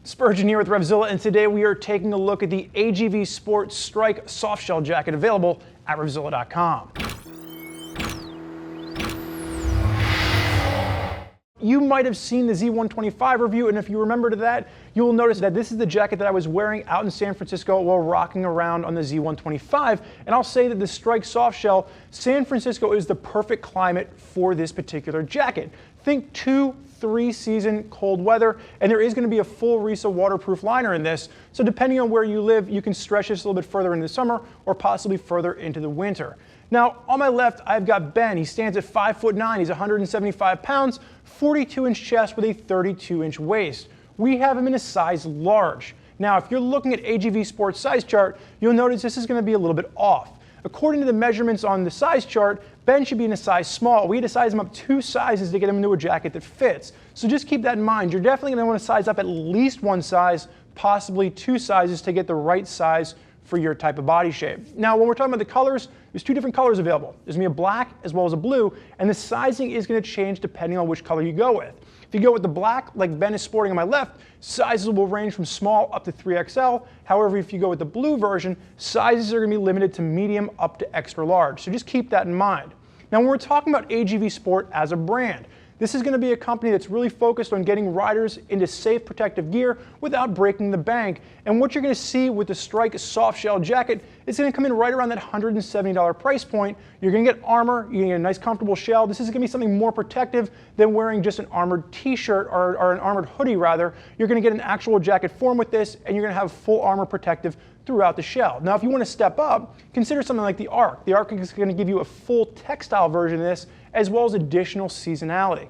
Spurgeon here with RevZilla, and today we are taking a look at the AGV Sport Strike Softshell Jacket available at RevZilla.com. You might have seen the Z125 review, and if you remember to that, you will notice that this is the jacket that I was wearing out in San Francisco while rocking around on the Z125, and I'll say that the Strike Softshell, San Francisco is the perfect climate for this particular jacket. Think 2-3 season cold weather, and there is going to be a full Reissa waterproof liner in this, so depending on where you live, you can stretch this a little bit further into the summer or possibly further into the winter. Now, on my left, I've got Ben. He stands at 5'9". He's 175 pounds, 42-inch chest with a 32-inch waist. We have him in a size large. Now, if you're looking at AGV Sport size chart, you'll notice this is going to be a little bit off. According to the measurements on the size chart, Ben should be in a size small. We had to size him up 2 sizes to get him into a jacket that fits. So just keep that in mind. You're definitely going to want to size up at least 1 size, possibly 2 sizes to get the right size for your type of body shape. Now, when we're talking about the colors, there's 2 different colors available. There's going to be a black as well as a blue, and the sizing is going to change depending on which color you go with. If you go with the black, like Ben is sporting on my left, sizes will range from small up to 3XL. However, if you go with the blue version, sizes are going to be limited to medium up to extra large. So just keep that in mind. Now, when we're talking about AGV Sport as a brand, this is going to be a company that's really focused on getting riders into safe protective gear without breaking the bank. And what you're going to see with the Strike Softshell Jacket is going to come in right around that $170 price point. You're going to get armor, you're going to get a nice comfortable shell. This is going to be something more protective than wearing just an armored t-shirt or an armored hoodie rather. You're going to get an actual jacket form with this, and you're going to have full armor protective throughout the shell. Now, if you want to step up, consider something like the Arc. The Arc is going to give you a full textile version of this, as well as additional seasonality.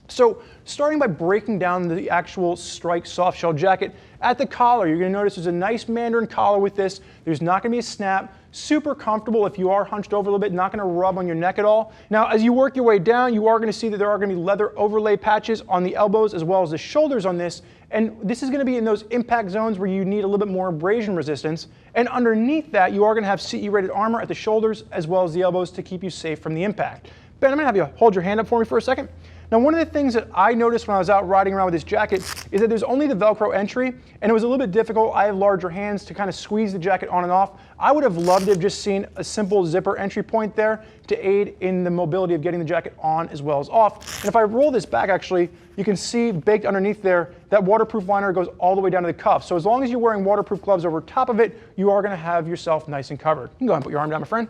So, starting by breaking down the actual Strike Softshell Jacket, at the collar, you're going to notice there's a nice Mandarin collar with this. There's not going to be a snap. Super comfortable if you are hunched over a little bit, not going to rub on your neck at all. Now, as you work your way down, you are going to see that there are going to be leather overlay patches on the elbows as well as the shoulders on this. And this is going to be in those impact zones where you need a little bit more abrasion resistance. And underneath that, you are going to have CE rated armor at the shoulders as well as the elbows to keep you safe from the impact. Ben, I'm going to have you hold your hand up for me for a second. Now, one of the things that I noticed when I was out riding around with this jacket is that there's only the Velcro entry, and it was a little bit difficult. I have larger hands to kind of squeeze the jacket on and off. I would have loved to have just seen a simple zipper entry point there to aid in the mobility of getting the jacket on as well as off. And if I roll this back, actually, you can see baked underneath there, that waterproof liner goes all the way down to the cuff. So as long as you're wearing waterproof gloves over top of it, you are going to have yourself nice and covered. You can go ahead and put your arm down, my friend.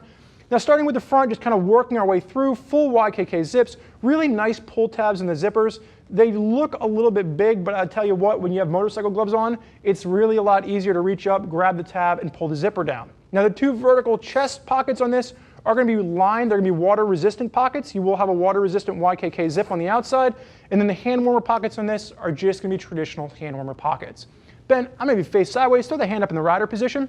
Now, starting with the front, just kind of working our way through, full YKK zips, really nice pull tabs in the zippers. They look a little bit big, but I'll tell you what, when you have motorcycle gloves on, it's really a lot easier to reach up, grab the tab, and pull the zipper down. Now, the 2 vertical chest pockets on this are going to be lined. They're going to be water-resistant pockets. You will have a water-resistant YKK zip on the outside, and then the hand warmer pockets on this are just going to be traditional hand warmer pockets. Ben, I'm going to be face sideways. Throw the hand up in the rider position.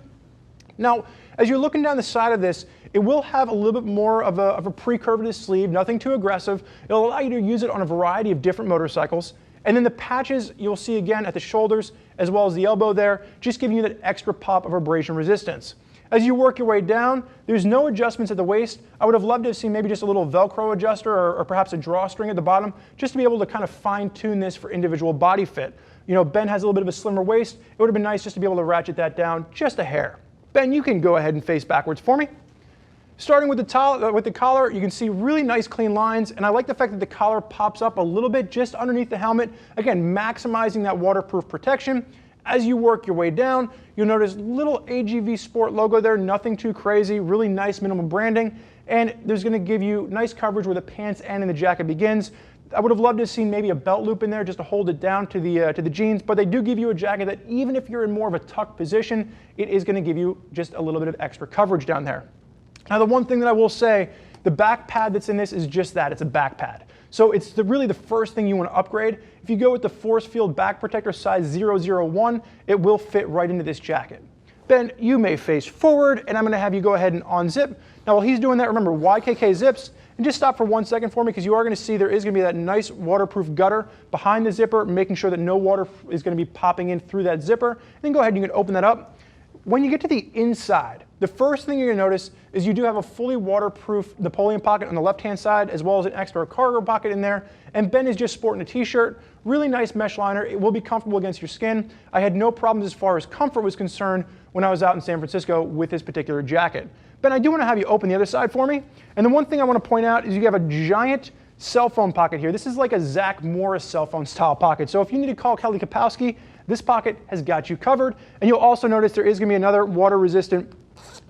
Now, as you're looking down the side of this, it will have a little bit more of a pre-curvative sleeve, nothing too aggressive. It'll allow you to use it on a variety of different motorcycles. And then the patches you'll see again at the shoulders as well as the elbow there, just giving you that extra pop of abrasion resistance. As you work your way down, there's no adjustments at the waist. I would have loved to have seen maybe just a little Velcro adjuster or perhaps a drawstring at the bottom, just to be able to kind of fine-tune this for individual body fit. You know, Ben has a little bit of a slimmer waist. It would have been nice just to be able to ratchet that down just a hair. Ben, you can go ahead and face backwards for me. Starting with the collar, you can see really nice clean lines, and I like the fact that the collar pops up a little bit just underneath the helmet, again, maximizing that waterproof protection. As you work your way down, you'll notice little AGV Sport logo there, nothing too crazy, really nice minimal branding, and there's going to give you nice coverage where the pants end and the jacket begins. I would have loved to have seen maybe a belt loop in there just to hold it down to the jeans, but they do give you a jacket that even if you're in more of a tucked position, it is going to give you just a little bit of extra coverage down there. Now, the one thing that I will say, the back pad that's in this is just that, it's a back pad. So it's really the first thing you want to upgrade. If you go with the Force Field Back Protector size 001, it will fit right into this jacket. Ben, you may face forward, and I'm going to have you go ahead and unzip. Now, while he's doing that, remember YKK zips, and just stop for 1 second for me because you are going to see there is going to be that nice waterproof gutter behind the zipper, making sure that no water is going to be popping in through that zipper. And then go ahead and you can open that up. When you get to the inside, the first thing you're going to notice is you do have a fully waterproof Napoleon pocket on the left-hand side, as well as an extra cargo pocket in there. And Ben is just sporting a t-shirt. Really nice mesh liner. It will be comfortable against your skin. I had no problems as far as comfort was concerned when I was out in San Francisco with this particular jacket. Ben, I do want to have you open the other side for me. And the one thing I want to point out is you have a giant cell phone pocket here. This is like a Zach Morris cell phone style pocket. So if you need to call Kelly Kapowski, this pocket has got you covered. And you'll also notice there is going to be another water resistant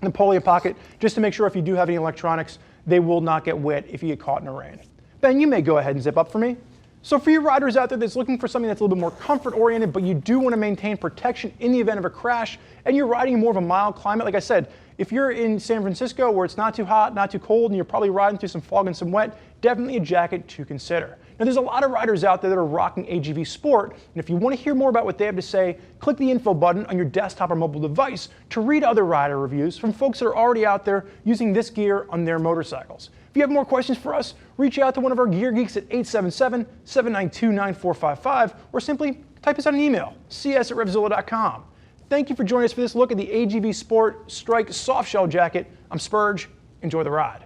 Napoleon pocket, just to make sure if you do have any electronics, they will not get wet if you get caught in the rain. Ben, you may go ahead and zip up for me. So for you riders out there that's looking for something that's a little bit more comfort oriented, but you do want to maintain protection in the event of a crash, and you're riding in more of a mild climate, like I said, if you're in San Francisco where it's not too hot, not too cold, and you're probably riding through some fog and some wet, definitely a jacket to consider. Now there's a lot of riders out there that are rocking AGV Sport, and if you want to hear more about what they have to say, click the info button on your desktop or mobile device to read other rider reviews from folks that are already out there using this gear on their motorcycles. If you have more questions for us, reach out to one of our gear geeks at 877-792-9455, or simply type us out an email, cs@RevZilla.com. Thank you for joining us for this look at the AGV Sport Strike Softshell Jacket. I'm Spurge. Enjoy the ride.